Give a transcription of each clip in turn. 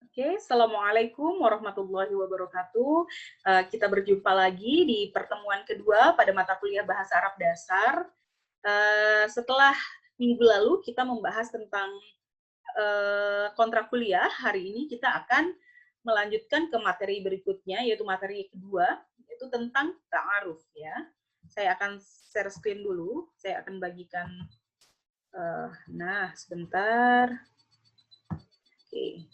Oke, Assalamualaikum warahmatullahi wabarakatuh. Kita berjumpa lagi di pertemuan kedua pada mata kuliah Bahasa Arab Dasar. Setelah minggu lalu kita membahas tentang kontrak kuliah, hari ini kita akan melanjutkan ke materi berikutnya, yaitu materi kedua, yaitu tentang ta'aruf ya. Saya akan share screen dulu, saya akan bagikan. Nah, sebentar. Oke.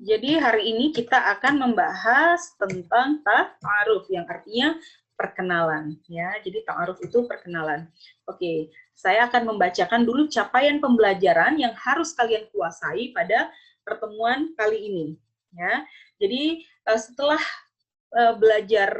Jadi hari ini kita akan membahas tentang ta'aruf yang artinya perkenalan ya. Jadi ta'aruf itu perkenalan. Oke, saya akan membacakan dulu capaian pembelajaran yang harus kalian kuasai pada pertemuan kali ini ya. Jadi setelah belajar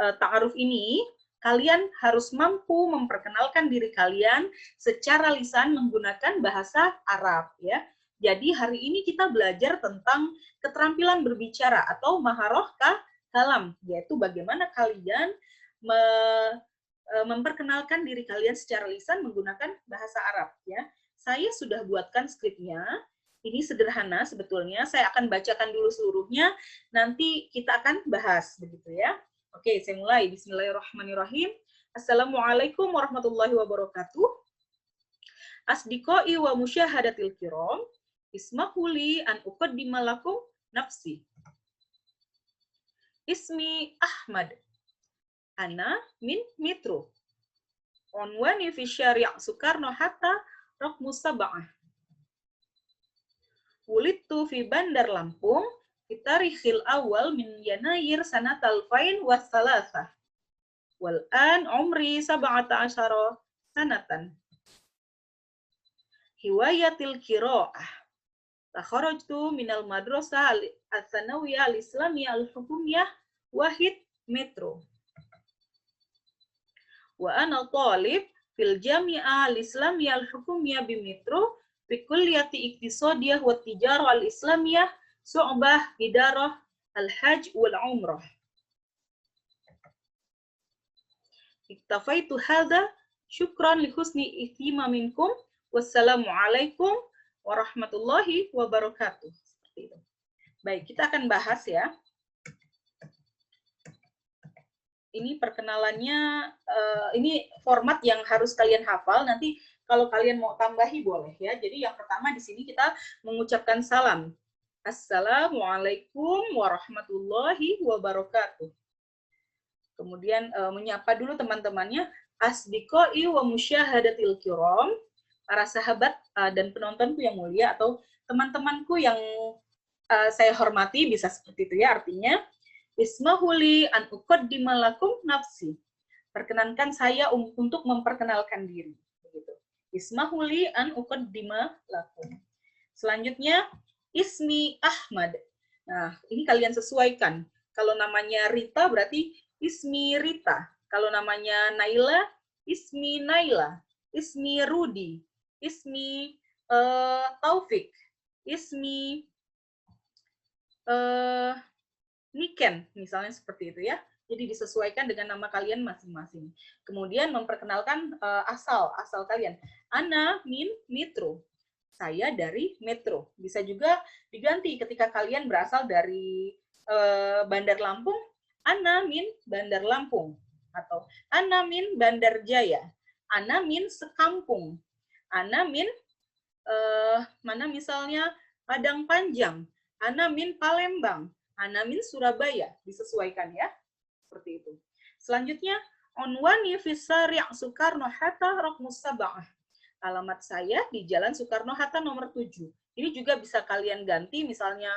ta'aruf ini, kalian harus mampu memperkenalkan diri kalian secara lisan menggunakan bahasa Arab ya. Jadi hari ini kita belajar tentang keterampilan berbicara atau maharoh kalam, yaitu bagaimana kalian memperkenalkan diri kalian secara lisan menggunakan bahasa Arab ya. Saya sudah buatkan skripnya. Ini sederhana sebetulnya. Saya akan bacakan dulu seluruhnya, nanti kita akan bahas begitu ya. Oke, saya mulai. Bismillahirrahmanirrahim. Assalamualaikum warahmatullahi wabarakatuh. Asdiqai wa musyahadatil kiram. Ismahuli an uqaddima lakum nafsi. Ismi Ahmad. Ana min Mitro. Unwani fi syari' Soekarno Hatta Raqmu Sab'ah. Wulidtu fi Bandar Lampung fi tarikhil awal min Yanair sanatal fain wa thalatha. Wal an umri 17 sanatan. Hiwayatil qiraah. Takharajtu minal madrasah al-tsanawiyah al-islamiyah al-hukumiyah Wahid Metro. Wa ana talib fil jami'ah al-islamiyah al-hukumiyah bi Metro fi kulliyati iktisadiyah wa tijarah al-islamiyah Su'bah Idarah al-Hajj wal Umrah. Iktafaitu hadza syukran li husni ihtimaminkum. Wassalamualaikum warahmatullahi wabarakatuh. Seperti itu. Baik, kita akan bahas ya. Ini perkenalannya, ini format yang harus kalian hafal. Nanti kalau kalian mau tambahi boleh ya. Jadi yang pertama di sini kita mengucapkan salam. Assalamualaikum warahmatullahi wabarakatuh. Kemudian menyapa dulu teman-temannya. Asdiqai wa musyahadatil kiram. Para sahabat dan penontonku yang mulia atau teman-temanku yang saya hormati, bisa seperti itu ya artinya. Ismahuli an uqaddima lakum nafsi. Perkenankan saya untuk memperkenalkan diri. Begitu. Ismahuli an uqaddima lakum. Selanjutnya, ismi Ahmad. Nah, ini kalian sesuaikan. Kalau namanya Rita berarti ismi Rita. Kalau namanya Naila, ismi Naila. Ismi Rudi. Ismi Taufik, ismi Niken, misalnya seperti itu ya. Jadi disesuaikan dengan nama kalian masing-masing. Kemudian memperkenalkan asal kalian. Ana min Metro. Saya dari Metro. Bisa juga diganti ketika kalian berasal dari Bandar Lampung. Ana min Bandar Lampung. Atau Ana min Bandar Jaya. Ana min sekampung. Ana min mana misalnya Padang Panjang, Ana min Palembang, Ana min Surabaya, disesuaikan ya, seperti itu. Selanjutnya, Unwani fi Syari' Soekarno Hatta Raqmu Sab'ah. Alamat saya di Jalan Soekarno Hatta nomor 7. Ini juga bisa kalian ganti, misalnya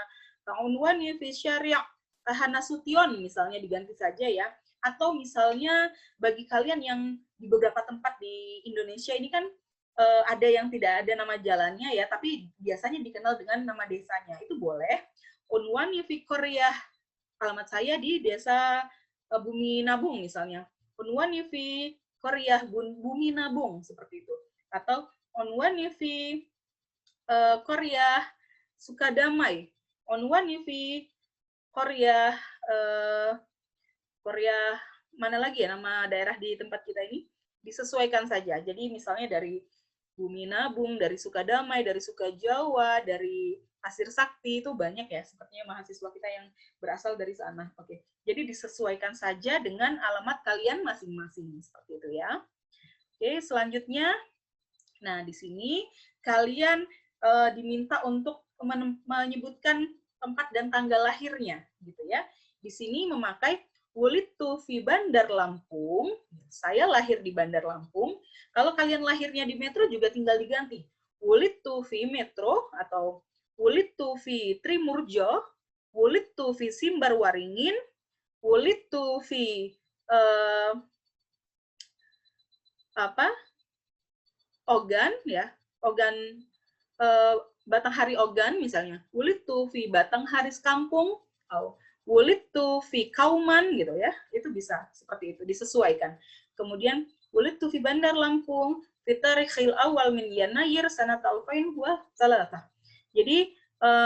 Unwani fi Syari' Hanasution, misalnya diganti saja ya. Atau misalnya bagi kalian yang di beberapa tempat di Indonesia ini kan ada yang tidak ada nama jalannya ya, tapi biasanya dikenal dengan nama desanya. Itu boleh. Unwani fi Korea, alamat saya di desa Bumi Nabung misalnya. Unwani fi Korea Bumi Nabung, seperti itu. Atau unwani fi Korea Sukadamai. Unwani fi Korea Korea mana lagi ya nama daerah di tempat kita ini, disesuaikan saja. Jadi misalnya dari Bumi Nabung, dari Sukadamai, dari Sukajawa, dari Pasir Sakti, itu banyak ya, sepertinya mahasiswa kita yang berasal dari sana. Oke, jadi disesuaikan saja dengan alamat kalian masing-masing, seperti itu ya. Oke, selanjutnya, nah di sini kalian diminta untuk menyebutkan tempat dan tanggal lahirnya, gitu ya. Di sini memakai Wulidtu fi Bandar Lampung, saya lahir di Bandar Lampung. Kalau kalian lahirnya di Metro juga tinggal diganti. Wulidtu fi Metro atau Wulidtu fi Trimurjo, Wulidtu fi Simbar Waringin, Wulidtu fi Ogan ya, Ogan Batanghari Ogan misalnya. Wulidtu fi Batangharis Kampung, atau Wulidtu fi Kauman gitu ya. Itu bisa seperti itu, disesuaikan. Kemudian Wulidtu fi Bandar Lampung, fi tarikhil awal min Yanayir sanat alfain huwa salatah. Jadi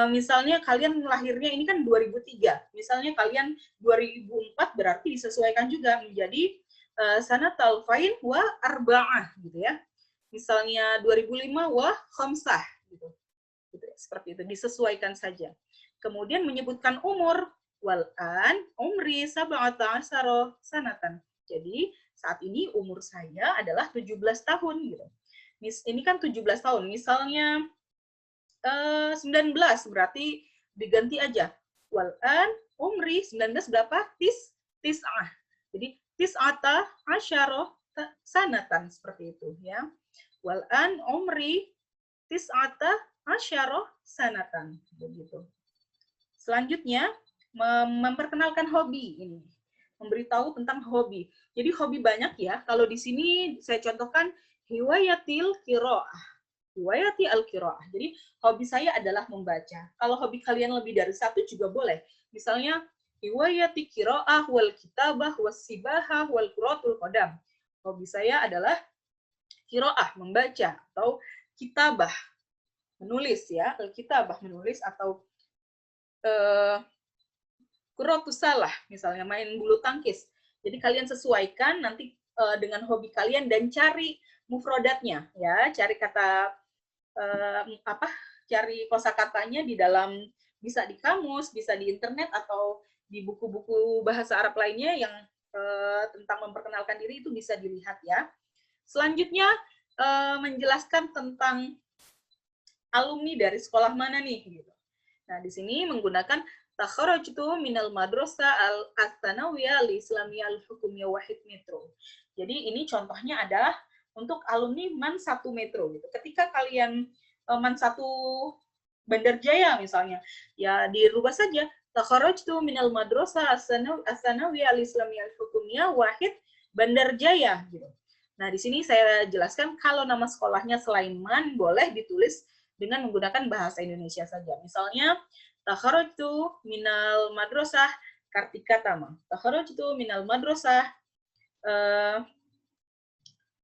misalnya kalian lahirnya ini kan 2003. Misalnya kalian 2004 berarti disesuaikan juga menjadi sanat alfain huwa arba'ah gitu ya. Misalnya 2005 wah khamsah gitu. Seperti itu, disesuaikan saja. Kemudian menyebutkan umur, wal'an umri sab'ata asyara sanatan. Jadi saat ini umur saya adalah 17 tahun gitu. Ini kan 17 tahun. Misalnya 19 berarti diganti aja. Wal'an umri 19 berapa? Tis'ah. Jadi tis'ata asyara sanatan, seperti itu ya. Wal'an umri tis'ata asyara sanatan, begitu. Selanjutnya memperkenalkan hobi ini, memberitahu tentang hobi. Jadi hobi banyak ya. Kalau di sini saya contohkan hiwayatil qiraah. Hiwayati al-qiraah. Jadi hobi saya adalah membaca. Kalau hobi kalian lebih dari satu juga boleh. Misalnya hiwayati qiraah wal kitabah was sibahah wal qurratul qadam. Hobi saya adalah qiraah, membaca, atau kitabah, menulis ya, kitabah, menulis, atau qurratus salah, misalnya main bulu tangkis. Jadi kalian sesuaikan nanti dengan hobi kalian dan cari mufrodatnya ya, cari kata cari kosakatanya di dalam, bisa di kamus, bisa di internet, atau di buku-buku bahasa Arab lainnya yang tentang memperkenalkan diri, itu bisa dilihat ya. Selanjutnya menjelaskan tentang alumni dari sekolah mana nih gitu. Nah, di sini menggunakan takharajtu minal madrasah al-tsanawiyah al-islamiyah al-hukumiyah wahid Metro. Jadi ini contohnya adalah untuk alumni MAN 1 Metro gitu. Ketika kalian MAN 1 Bandar Jaya misalnya, ya dirubah saja takharajtu minal madrasah al-tsanawiyah al-islamiyah al-hukumiyah wahid Bandar Jaya gitu. Nah, di sini saya jelaskan kalau nama sekolahnya selain MAN boleh ditulis dengan menggunakan bahasa Indonesia saja. Misalnya, takharajtu minal madrasah Kartika Tama. Takharajtu minal madrasah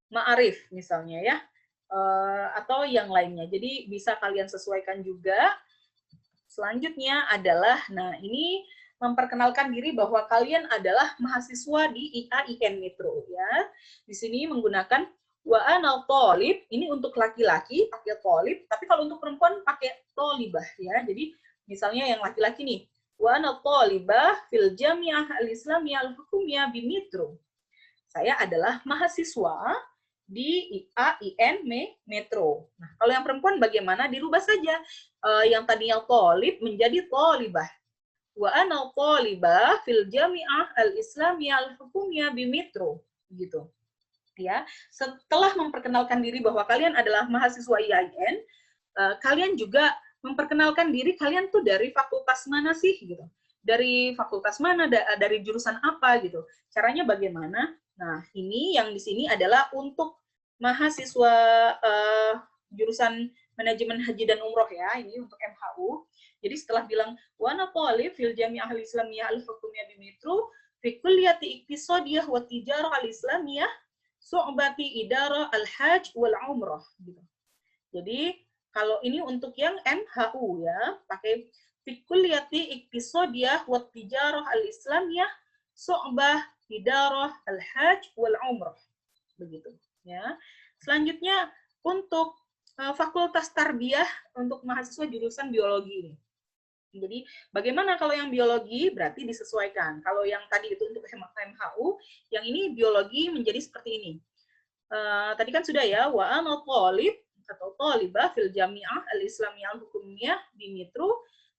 Ma'arif misalnya ya. Atau yang lainnya. Jadi bisa kalian sesuaikan juga. Selanjutnya adalah, nah ini memperkenalkan diri bahwa kalian adalah mahasiswa di IAIN Metro ya. Di sini menggunakan wa ana thalib, ini untuk laki-laki pakai thalib, tapi kalau untuk perempuan pakai thalibah ya. Jadi misalnya yang laki-laki nih, wa ana thalibah fil jami'ah al-islamiyah al-hukumiyah bi Metro. Saya adalah mahasiswa di IAIN Metro. Nah, kalau yang perempuan bagaimana? Dirubah saja. Yang tadinya thalib menjadi thalibah. Wa ana thalibah fil jami'ah al-islamiyah al-hukumiyah bi Metro. Gitu. Ya, setelah memperkenalkan diri bahwa kalian adalah mahasiswa IAIN, kalian juga memperkenalkan diri kalian tuh dari fakultas mana sih gitu. Dari fakultas mana, dari jurusan apa gitu. Caranya bagaimana? Nah, ini yang di sini adalah untuk mahasiswa jurusan manajemen haji dan umroh ya, ini untuk MHU. Jadi setelah bilang wa ana thalib fil jami'ah al-islamiyah al-hukumiyah bi Metro fi kulliyati iqtisadiyah wa tijarah al-islamiyah su'bati idarah al-hajj wal umrah gitu. Jadi kalau ini untuk yang MHU ya, pakai fi kulliyati iqtisadiyah wa tijarah al-islamiyah su'bah idarah al-hajj wal umrah. Begitu ya. Selanjutnya untuk Fakultas Tarbiyah untuk mahasiswa jurusan biologi ini. Jadi bagaimana kalau yang biologi berarti disesuaikan. Kalau yang tadi itu untuk MHU, yang ini biologi menjadi seperti ini. Tadi kan sudah ya, wa ana thalib atau thalibah fil jami'ah al-islamiyah al-hukumiyah di Mitru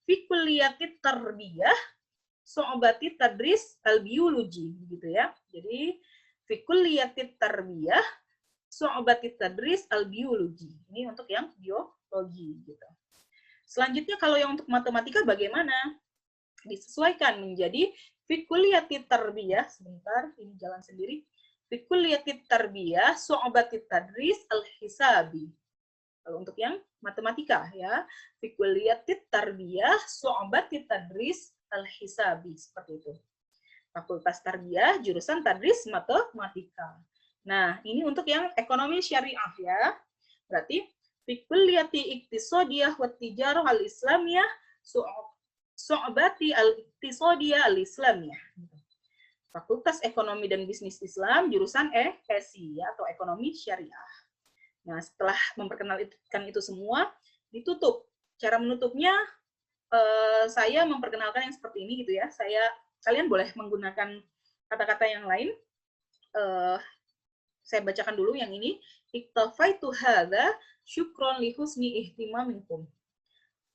fi kulliyatit tarbiyah so'obati tadris al-biologi gitu ya. Jadi fi kulliyatit tarbiyah so'obati tadris al-biologi. Ini untuk yang biologi gitu. Selanjutnya kalau yang untuk matematika bagaimana? Disesuaikan menjadi fi kulliyatit tarbiyah, sebentar ini jalan sendiri. Fi kulliyatit tarbiyah so'obati tadris al-hisabi. Kalau untuk yang matematika ya, fi kulliyatit tarbiyah so'obati tadris al-hisabi, seperti itu. Fakultas Tarbiyah jurusan tadris matematika. Nah, ini untuk yang ekonomi syariah ya. Berarti fi kulliyati iktisadiyah wa tijarah al-islamiyah so'obati al-iktisadiyah al-islamiyah. Fakultas Ekonomi dan Bisnis Islam jurusan ESI ya, atau Ekonomi Syariah. Nah, setelah memperkenalkan itu semua, ditutup. Cara menutupnya saya memperkenalkan yang seperti ini gitu ya. Kalian boleh menggunakan kata-kata yang lain. Saya bacakan dulu yang ini. Iktafaitu hadza syukron li husni ihtimamikum.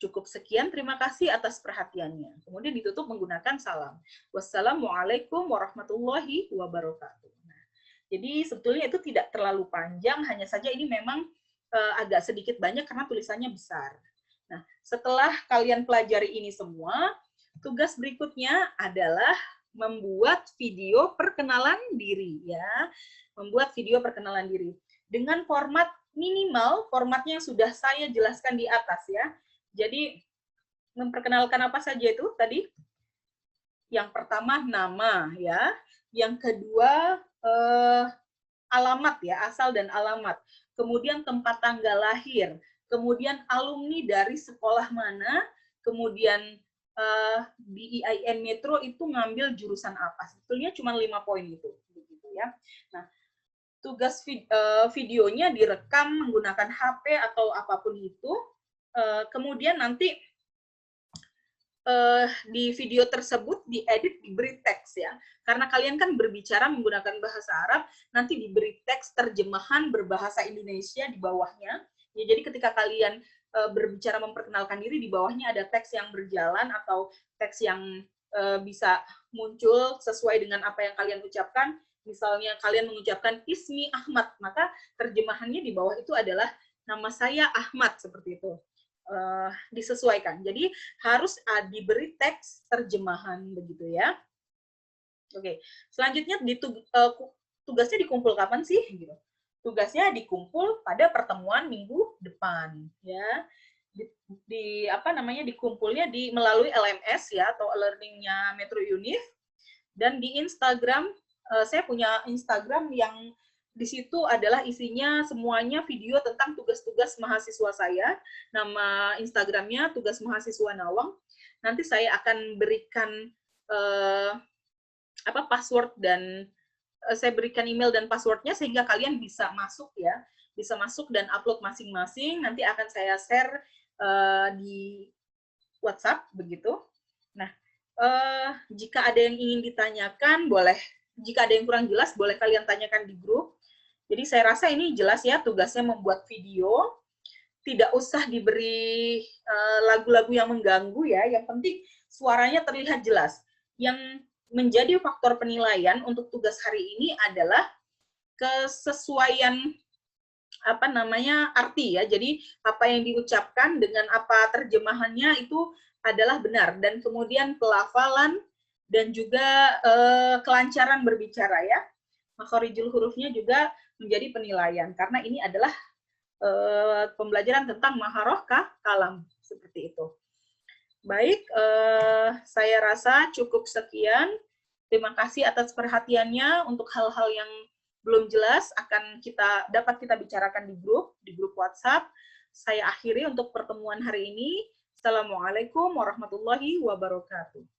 Cukup sekian, terima kasih atas perhatiannya. Kemudian ditutup menggunakan salam. Wassalamualaikum warahmatullahi wabarakatuh. Nah, jadi sebetulnya itu tidak terlalu panjang, hanya saja ini memang agak sedikit banyak karena tulisannya besar. Nah, setelah kalian pelajari ini semua, tugas berikutnya adalah membuat video perkenalan diri ya. Membuat video perkenalan diri dengan format minimal, formatnya yang sudah saya jelaskan di atas ya. Jadi memperkenalkan apa saja itu tadi? Yang pertama nama ya, yang kedua alamat ya, asal dan alamat. Kemudian tempat tanggal lahir, kemudian alumni dari sekolah mana, kemudian di IAIN Metro itu ngambil jurusan apa. Sebetulnya cuma 5 poin itu, begitu ya. Nah, tugas videonya direkam menggunakan HP atau apapun itu. Kemudian nanti di video tersebut diedit, diberi teks ya. Karena kalian kan berbicara menggunakan bahasa Arab, nanti diberi teks terjemahan berbahasa Indonesia di bawahnya. Ya, jadi ketika kalian berbicara memperkenalkan diri, di bawahnya ada teks yang berjalan atau teks yang bisa muncul sesuai dengan apa yang kalian ucapkan. Misalnya kalian mengucapkan Ismi Ahmad, maka terjemahannya di bawah itu adalah nama saya Ahmad, seperti itu. Disesuaikan. Jadi harus diberi teks terjemahan begitu ya. Oke, selanjutnya tugasnya dikumpul kapan sih? Gitu. Tugasnya dikumpul pada pertemuan minggu depan ya. Dikumpulnya melalui LMS ya, atau learning-nya Metro Univ, dan di Instagram. Saya punya Instagram yang di situ adalah isinya semuanya video tentang tugas-tugas mahasiswa saya. Nama Instagramnya Tugas Mahasiswa Nawang. Nanti saya akan berikan password dan saya berikan email dan passwordnya sehingga kalian bisa masuk ya, bisa masuk dan upload masing-masing. Nanti akan saya share di WhatsApp begitu. Nah, jika ada yang ingin ditanyakan boleh. Jika ada yang kurang jelas, boleh kalian tanyakan di grup. Jadi saya rasa ini jelas ya, tugasnya membuat video. Tidak usah diberi lagu-lagu yang mengganggu ya, yang penting suaranya terlihat jelas. Yang menjadi faktor penilaian untuk tugas hari ini adalah kesesuaian arti ya. Jadi apa yang diucapkan dengan apa terjemahannya itu adalah benar, dan kemudian pelafalan dan juga kelancaran berbicara ya. Makhorijul hurufnya juga menjadi penilaian karena ini adalah pembelajaran tentang maharoh kalam, seperti itu. Baik, saya rasa cukup sekian. Terima kasih atas perhatiannya. Untuk hal-hal yang belum jelas dapat kita bicarakan di grup WhatsApp. Saya akhiri untuk pertemuan hari ini. Assalamualaikum warahmatullahi wabarakatuh.